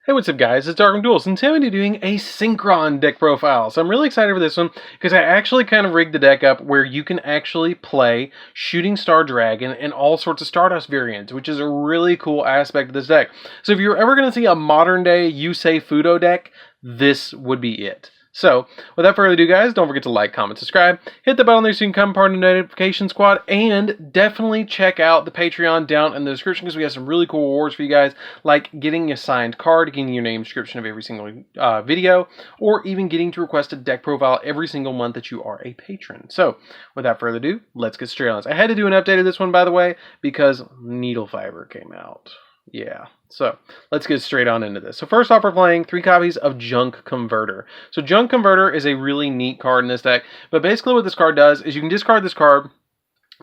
Hey, what's up guys, it's DarkArmedDuelist, and today I'm doing a Synchron deck profile. So I'm really excited for this one, because I actually kind of rigged the deck up where you can actually play Shooting Star Dragon and all sorts of Stardust variants, which is a really cool aspect of this deck. So if you're ever going to see a modern day Yusei Fudo deck, this would be it. So, without further ado guys, don't forget to like, comment, subscribe, hit the bell there so you can become part of the notification squad, and definitely check out the Patreon down in the description because we have some really cool rewards for you guys, like getting a signed card, getting your name description of every single video, or even getting to request a deck profile every single month that you are a patron. So, without further ado, let's get straight on this. I had to do an update of this one, by the way, because Needle Fiber came out. Yeah, so let's get straight on into this. So first off, we're playing 3 copies of Junk Converter. So Junk Converter is a really neat card in this deck, but basically what this card does is you can discard this card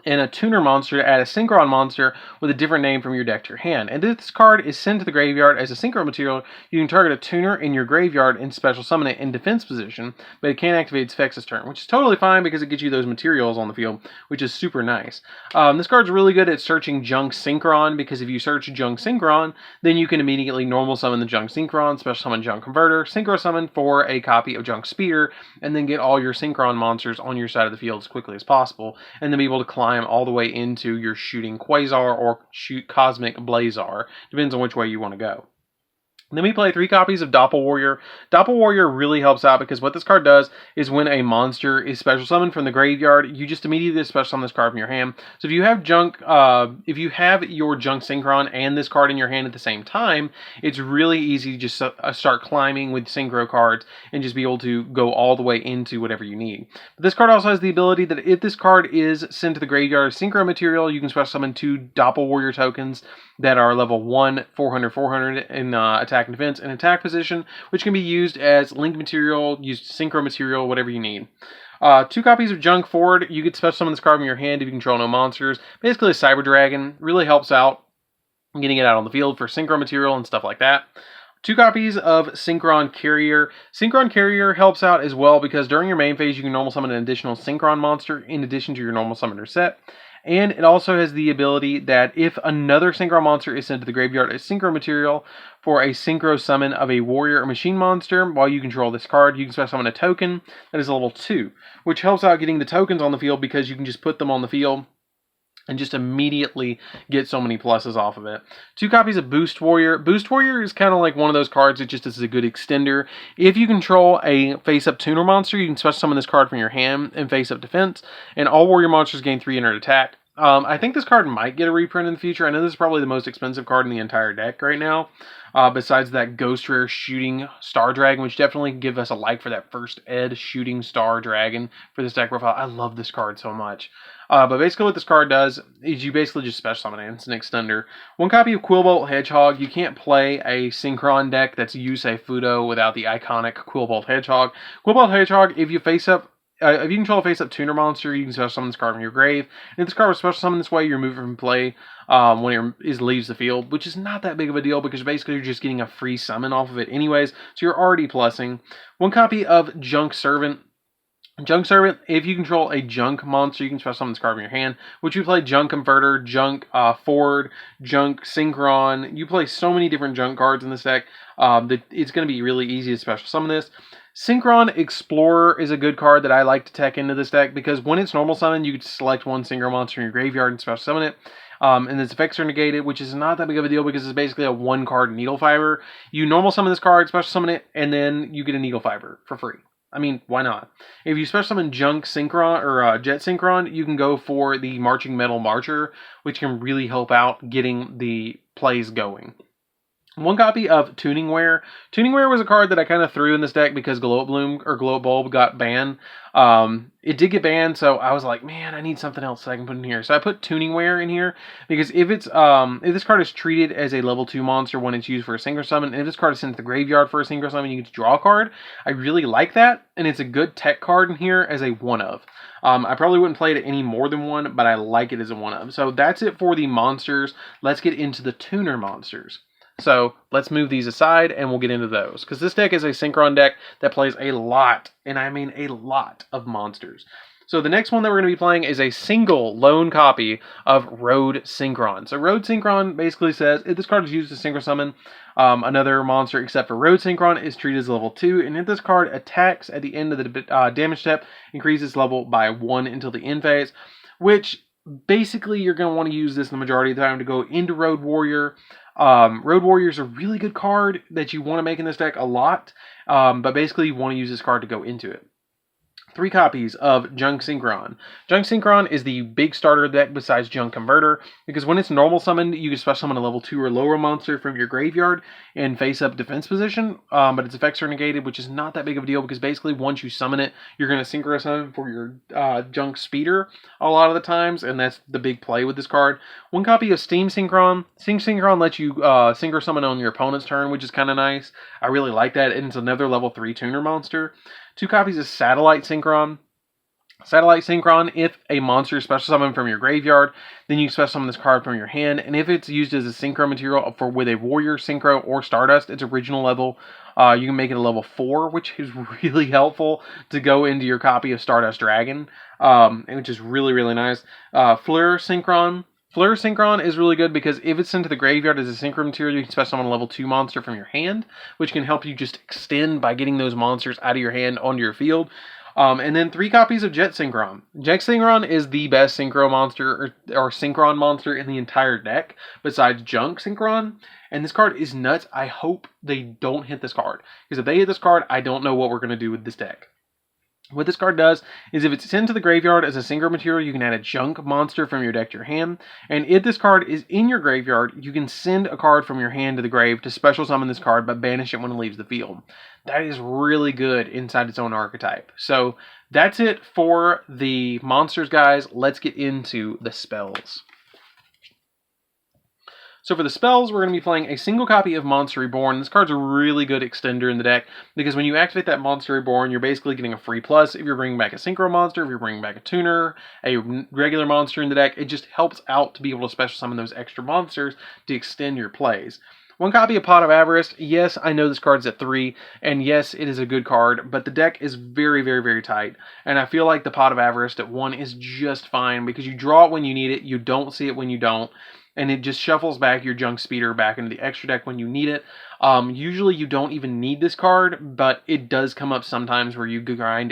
and a tuner monster to add a Synchron monster with a different name from your deck to your hand. And if this card is sent to the graveyard as a Synchron material, you can target a tuner in your graveyard and special summon it in defense position, but it can't activate its effects this turn, which is totally fine because it gets you those materials on the field, which is super nice. This card's really good at searching Junk Synchron, because if you search Junk Synchron, then you can immediately normal summon the Junk Synchron, special summon Junk Converter, Synchro summon for a copy of Junk Spear, and then get all your Synchron monsters on your side of the field as quickly as possible, and then be able to climb all the way into your shooting Quasar or shoot Cosmic Blazar. Depends on which way you want to go. Then we play 3 copies of Doppel Warrior. Doppel Warrior really helps out because what this card does is when a monster is special summoned from the graveyard, you just immediately special summon this card from your hand. So if you have your Junk Synchron and this card in your hand at the same time, it's really easy to just start climbing with Synchro cards and just be able to go all the way into whatever you need. But this card also has the ability that if this card is sent to the graveyard as Synchro material, you can special summon 2 Doppel Warrior tokens that are level 1, 400, 400 in attack and defense and attack position, which can be used as link material, used synchro material, whatever you need. 2 copies of Junk Forward. You get special summon this card from your hand if you control no monsters. Basically a Cyber Dragon. Really helps out getting it out on the field for synchro material and stuff like that. 2 copies of Synchron Carrier. Synchron Carrier helps out as well because during your main phase you can normal summon an additional Synchron monster in addition to your normal summoner set. And it also has the ability that if another Synchro monster is sent to the graveyard as Synchro material for a Synchro summon of a warrior or machine monster, while you control this card, you can special summon a token that is level 2, which helps out getting the tokens on the field because you can just put them on the field and just immediately get so many pluses off of it. 2 copies of Boost Warrior. Boost Warrior is kind of like one of those cards that just is a good extender. If you control a face-up tuner monster, you can special summon this card from your hand and face-up defense, and all warrior monsters gain 300 attack. I think this card might get a reprint in the future. I know this is probably the most expensive card in the entire deck right now. Besides that Ghost Rare Shooting Star Dragon, which definitely give us a like for that first Ed Shooting Star Dragon for this deck profile. I love this card so much. But basically what this card does is you basically just special summon it. It's an extender. 1 copy of Quillbolt Hedgehog. You can't play a Synchron deck that's Yusei Fudo without the iconic Quillbolt Hedgehog. Quillbolt Hedgehog, if you control a face-up tuner monster, you can special summon this card from your grave. And if this card was special summoned this way, you remove it from play when it leaves the field, which is not that big of a deal because basically you're just getting a free summon off of it anyways, so you're already plussing. 1 copy of Junk Servant. Junk Servant, if you control a Junk monster, you can special summon this card from your hand, which you play Junk Converter, Junk Forward, Junk Synchron. You play so many different Junk cards in this deck that it's going to be really easy to special summon this. Synchron Explorer is a good card that I like to tech into this deck because when it's normal summon, you can select 1 Synchro monster in your graveyard and special summon it. And its effects are negated, which is not that big of a deal because it's basically a 1 card Needle Fiber. You normal summon this card, special summon it, and then you get a Needle Fiber for free. I mean, why not? If you special summon Junk Synchron or Jet Synchron, you can go for the Marching Metal Marcher, which can really help out getting the plays going. 1 copy of Tuningware. Tuningware was a card that I kind of threw in this deck because Glow Bloom or Glow Bulb got banned. It did get banned, so I was like, man, I need something else that I can put in here. So I put Tuningware in here because if this card is treated as a level 2 monster when it's used for a Synchro summon, and if this card is sent to the graveyard for a Synchro summon, you get to draw a card. I really like that, and it's a good tech card in here as a 1-of. I probably wouldn't play it any more than 1, but I like it as a 1-of. So that's it for the monsters. Let's get into the tuner monsters. So let's move these aside and we'll get into those. Because this deck is a Synchron deck that plays a lot, and I mean a lot, of monsters. So the next one that we're going to be playing is a single lone copy of Road Synchron. So Road Synchron basically says if this card is used to synchro summon another monster except for Road Synchron is treated as level 2, and if this card attacks at the end of the damage step, increases level by 1 until the end phase, which basically you're going to want to use this the majority of the time to go into Road Warrior. Road Warrior is a really good card that you want to make in this deck a lot, but basically you want to use this card to go into it. 3 copies of Junk Synchron. Junk Synchron is the big starter deck besides Junk Converter, because when it's normal summoned, you can special summon a level 2 or lower monster from your graveyard in face-up defense position, but its effects are negated, which is not that big of a deal, because basically once you summon it, you're going to synchro summon for your Junk Speeder a lot of the times, and that's the big play with this card. 1 copy of Steam Synchron. Steam Synchron lets you synchro summon on your opponent's turn, which is kind of nice. I really like that, and it's another level 3 tuner monster. 2 copies of Satellite Synchron. Satellite Synchron, if a monster is special summoned from your graveyard, then you special summon this card from your hand, and if it's used as a synchro material with a Warrior, Synchro, or Stardust, its original level, you can make it a level 4, which is really helpful to go into your copy of Stardust Dragon, which is really, really nice. Fleur Synchron. Fleur Synchron is really good because if it's sent to the graveyard as a synchro material, you can special summon a level 2 monster from your hand, which can help you just extend by getting those monsters out of your hand onto your field. And then 3 copies of Jet Synchron. Jet Synchron is the best synchro monster or synchron monster in the entire deck besides Junk Synchron. And this card is nuts. I hope they don't hit this card, because if they hit this card, I don't know what we're going to do with this deck. What this card does is if it's sent to the graveyard as a synchro material, you can add a junk monster from your deck to your hand. And if this card is in your graveyard, you can send a card from your hand to the grave to special summon this card, but banish it when it leaves the field. That is really good inside its own archetype. So that's it for the monsters, guys. Let's get into the spells. So for the spells, we're going to be playing a single copy of Monster Reborn. This card's a really good extender in the deck, because when you activate that Monster Reborn, you're basically getting a free plus. If you're bringing back a Synchro monster, if you're bringing back a tuner, a regular monster in the deck, it just helps out to be able to special summon those extra monsters to extend your plays. 1 copy of Pot of Avarice. Yes, I know this card's at 3, and yes, it is a good card, but the deck is very, very, very tight, and I feel like the Pot of Avarice at 1 is just fine, because you draw it when you need it, you don't see it when you don't, and it just shuffles back your Junk Speeder back into the extra deck when you need it. Usually you don't even need this card, but it does come up sometimes where you grind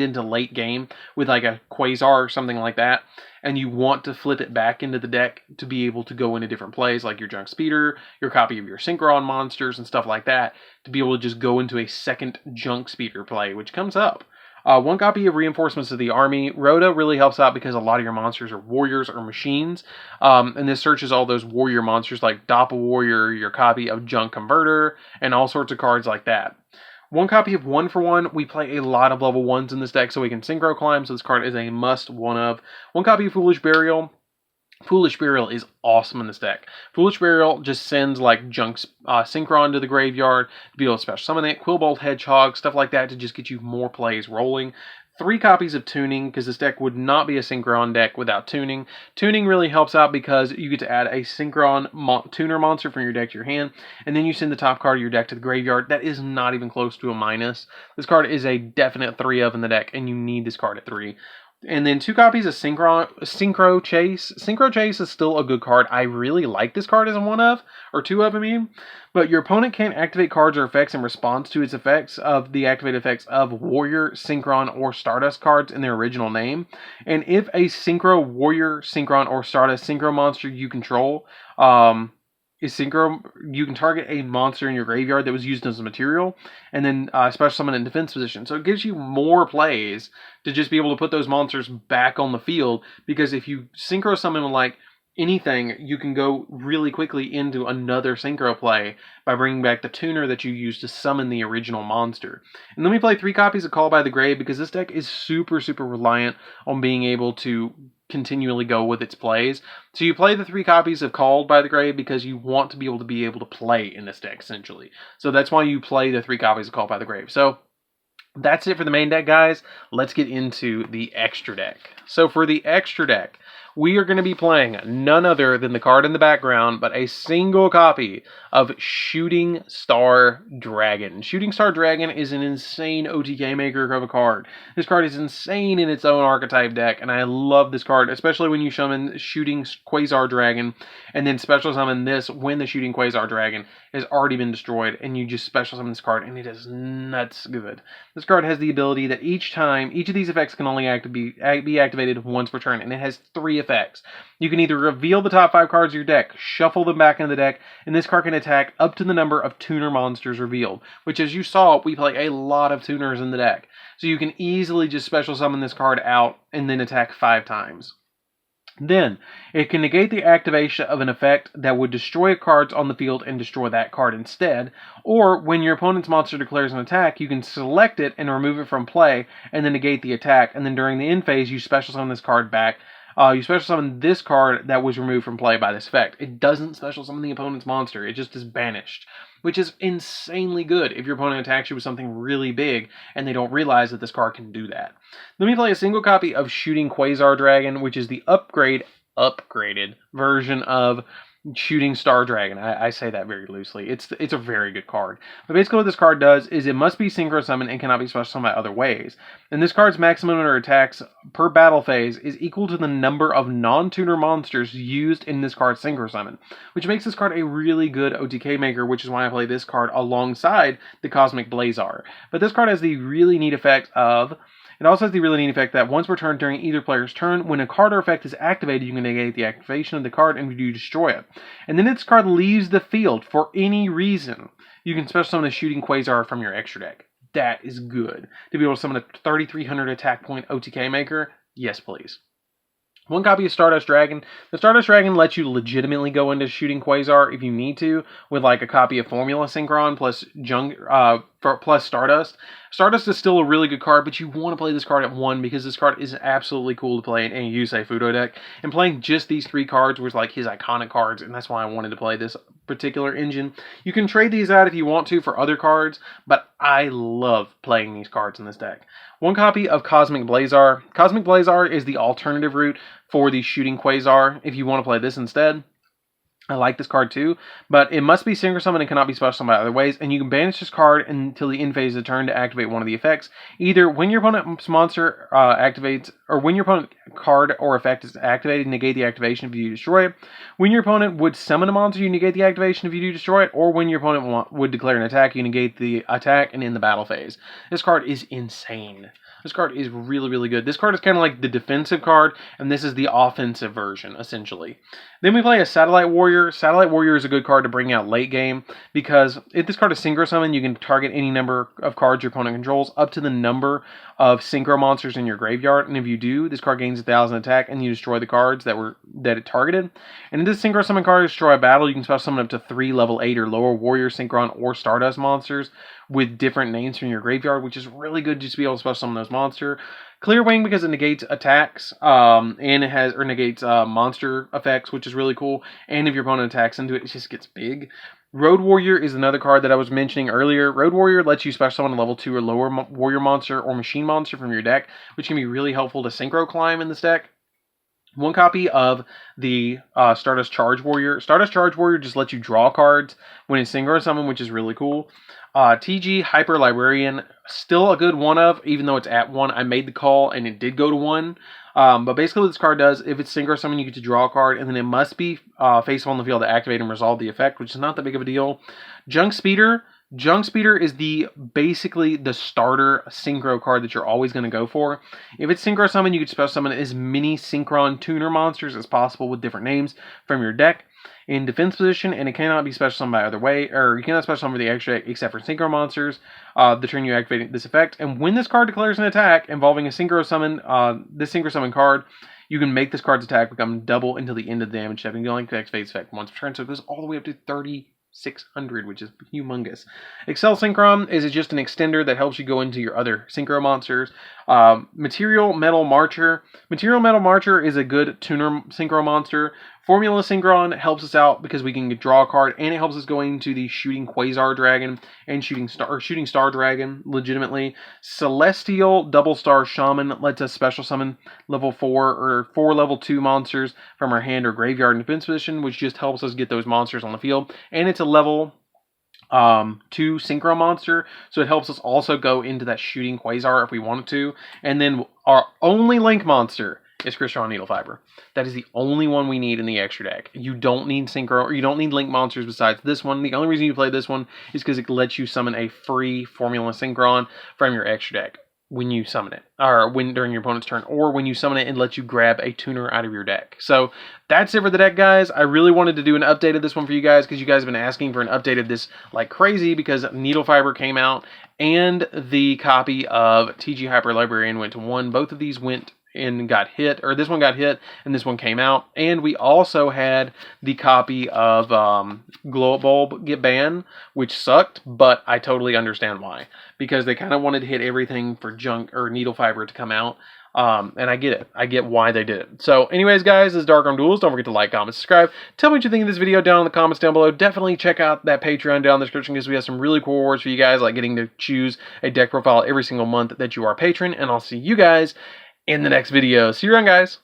into late game with like a Quasar or something like that, and you want to flip it back into the deck to be able to go into different plays like your Junk Speeder, your copy of your Synchron monsters and stuff like that, to be able to just go into a second Junk Speeder play, which comes up. 1 copy of Reinforcements of the Army. Rhoda really helps out because a lot of your monsters are warriors or machines. And this searches all those warrior monsters like Doppel Warrior, your copy of Junk Converter, and all sorts of cards like that. 1 copy of 1 for 1. We play a lot of level 1s in this deck, so we can Synchro Climb, so this card is a must one of. 1 copy of Foolish Burial. Foolish Burial is awesome in this deck. Foolish Burial just sends like Junk Synchron to the graveyard to be able to special summon it, Quillbolt Hedgehog, stuff like that to just get you more plays rolling. 3 copies of Tuning, because this deck would not be a Synchron deck without Tuning. Tuning really helps out because you get to add a Synchron tuner monster from your deck to your hand, and then you send the top card of your deck to the graveyard. That is not even close to a minus. This card is a definite 3 of in the deck, and you need this card at 3. And then 2 copies of Synchro Chase. Synchro Chase is still a good card. I really like this card as a 1 of, or 2 of, I mean. But your opponent can't activate cards or effects in response to its effects of the activated effects of Warrior, Synchron, or Stardust cards in their original name. And if a Synchro, Warrior, Synchron, or Stardust Synchro monster you control is Synchro, you can target a monster in your graveyard that was used as a material, and then special summon in defense position. So it gives you more plays to just be able to put those monsters back on the field, because if you Synchro summon like anything, you can go really quickly into another Synchro play by bringing back the tuner that you used to summon the original monster. And then we play 3 copies of Call by the Grave, because this deck is super, super reliant on being able to continually go with its plays. So you play the 3 copies of Called by the Grave because you want to be able to play in this deck, essentially. So that's why you play the 3 copies of Called by the Grave. So that's it for the main deck, guys. Let's get into the extra deck. So for the extra deck, we are going to be playing none other than the card in the background, but a single copy of Shooting Star Dragon. Shooting Star Dragon is an insane OTK maker of a card. This card is insane in its own archetype deck, and I love this card, especially when you summon Shooting Quasar Dragon, and then special summon this when the Shooting Quasar Dragon has already been destroyed, and you just special summon this card, and it is nuts good. This card has the ability that each of these effects can only be activated once per turn, and it has 3 effects. You can either reveal the top 5 cards of your deck, shuffle them back into the deck, and this card can attack up to the number of tuner monsters revealed, which, as you saw, we play a lot of tuners in the deck. So you can easily just special summon this card out and then attack 5 times. Then, it can negate the activation of an effect that would destroy cards on the field and destroy that card instead, or when your opponent's monster declares an attack, you can select it and remove it from play, and then negate the attack, and then during the end phase, you special summon this card back. You special summon this card that was removed from play by this effect. It doesn't special summon the opponent's monster, it just is banished, which is insanely good if your opponent attacks you with something really big and they don't realize that this card can do that. Let me play a single copy of Shooting Quasar Dragon, which is the upgraded version of Shooting Star Dragon. I say that very loosely. It's a very good card. But basically what this card does is it must be synchro summoned and cannot be special summoned by other ways. And this card's maximum number of attacks per battle phase is equal to the number of non-tuner monsters used in this card's synchro summon, which makes this card a really good OTK maker, which is why I play this card alongside the Cosmic Blazar. But this card has the really neat effect of... It also has the really neat effect that once per turn during either player's turn, when a card or effect is activated, you can negate the activation of the card and you destroy it. And then this card leaves the field for any reason. You can special summon a Shooting Quasar from your extra deck. That is good. To be able to summon a 3,300 attack point OTK maker, yes please. 1 copy of Stardust Dragon. The Stardust Dragon lets you legitimately go into Shooting Quasar if you need to, with like a copy of Formula Synchron plus Stardust. Stardust is still a really good card, but you want to play this card at 1 because this card is absolutely cool to play in any Yusei Fudo deck. And playing just these 3 cards was like his iconic cards, and that's why I wanted to play this particular engine. You can trade these out if you want to for other cards, but I love playing these cards in this deck. 1 copy of Cosmic Blazar. Cosmic Blazar is the alternative route for the Shooting Quasar if you want to play this instead. I like this card too, but it must be synchro summoned and cannot be special summoned by other ways, and you can banish this card until the end phase of the turn to activate one of the effects. Either when your opponent's monster activates, or when your opponent's card or effect is activated, negate the activation if you destroy it. When your opponent would summon a monster, you negate the activation if you do destroy it, or when your opponent would declare an attack, you negate the attack and end the battle phase. This card is insane. This card is really, really good. This card is kind of like the defensive card, and this is the offensive version, essentially. Then we play a Satellite Warrior. Satellite Warrior is a good card to bring out late game, because if this card is synchro summon, you can target any number of cards your opponent controls up to the number of synchro monsters in your graveyard, and if you do, this card gains 1,000 attack, and you destroy the cards that it targeted. And if this synchro summon card destroy a battle, you can special summon up to 3 level 8 or lower Warrior, Synchron, or Stardust monsters with different names from your graveyard, which is really good just to be able to special summon those monsters. Clear Wing because it negates attacks, and it negates monster effects, which is really cool. And if your opponent attacks into it, it just gets big. Road Warrior is another card that I was mentioning earlier. Road Warrior lets you special summon a level 2 or lower warrior monster or machine monster from your deck, which can be really helpful to synchro climb in this deck. 1 copy of the Stardust Charge Warrior. Stardust Charge Warrior just lets you draw cards when it's synchro summon, which is really cool. TG Hyper Librarian, still a good 1 of, even though it's at 1. I made the call and it did go to 1. But basically what this card does, if it's synchro summon, you get to draw a card, and then it must be face on the field to activate and resolve the effect, which is not that big of a deal. Junk Speeder. Junk Speeder is basically the starter synchro card that you're always going to go for. If it's synchro summon, you can special summon as many Synchron tuner monsters as possible with different names from your deck in defense position, and it cannot be special summoned by other way, or you cannot special summon the extra deck except for synchro monsters the turn you activate this effect. And when this card declares an attack involving a synchro summon, this synchro summon card, you can make this card's attack become double until the end of the damage step, and you only activate effect once per turn, so it goes all the way up to 3,600, which is humongous. Excel Synchron is just an extender that helps you go into your other synchro monsters. Material Metal Marcher. Material Metal Marcher is a good tuner synchro monster Formula Synchron helps us out because we can draw a card, and it helps us going to the Shooting Quasar Dragon and Shooting Star Dragon legitimately. Celestial Double Star Shaman lets us special summon level 4 or 4 level 2 monsters from our hand or graveyard in defense position, which just helps us get those monsters on the field. And it's a level 2 Synchro monster, so it helps us also go into that Shooting Quasar if we wanted to. And then our only Link monster is Crystalline Needle Fiber. That is the only one we need in the extra deck. You don't need Synchro, or you don't need Link monsters besides this one. The only reason you play this one is because it lets you summon a free Formula Synchron from your extra deck when you summon it, or during your opponent's turn, or when you summon it and let you grab a tuner out of your deck. So that's it for the deck, guys. I really wanted to do an update of this one for you guys because you guys have been asking for an update of this like crazy, because Needle Fiber came out and the copy of TG Hyper Librarian went to 1. Both of these went and got hit, or this one got hit and this one came out. And we also had the copy of Glow Up Bulb get banned, which sucked, but I totally understand why, because they kind of wanted to hit everything for Junk or Needle Fiber to come out. And I get it. I get why they did it. So anyways, guys, this is DarkArmedDuelist. Don't forget to like, comment, subscribe. Tell me what you think of this video down in the comments down below. Definitely check out that Patreon down in the description, because we have some really cool rewards for you guys, like getting to choose a deck profile every single month that you are a patron. And I'll see you guys in the next video. See you around, guys.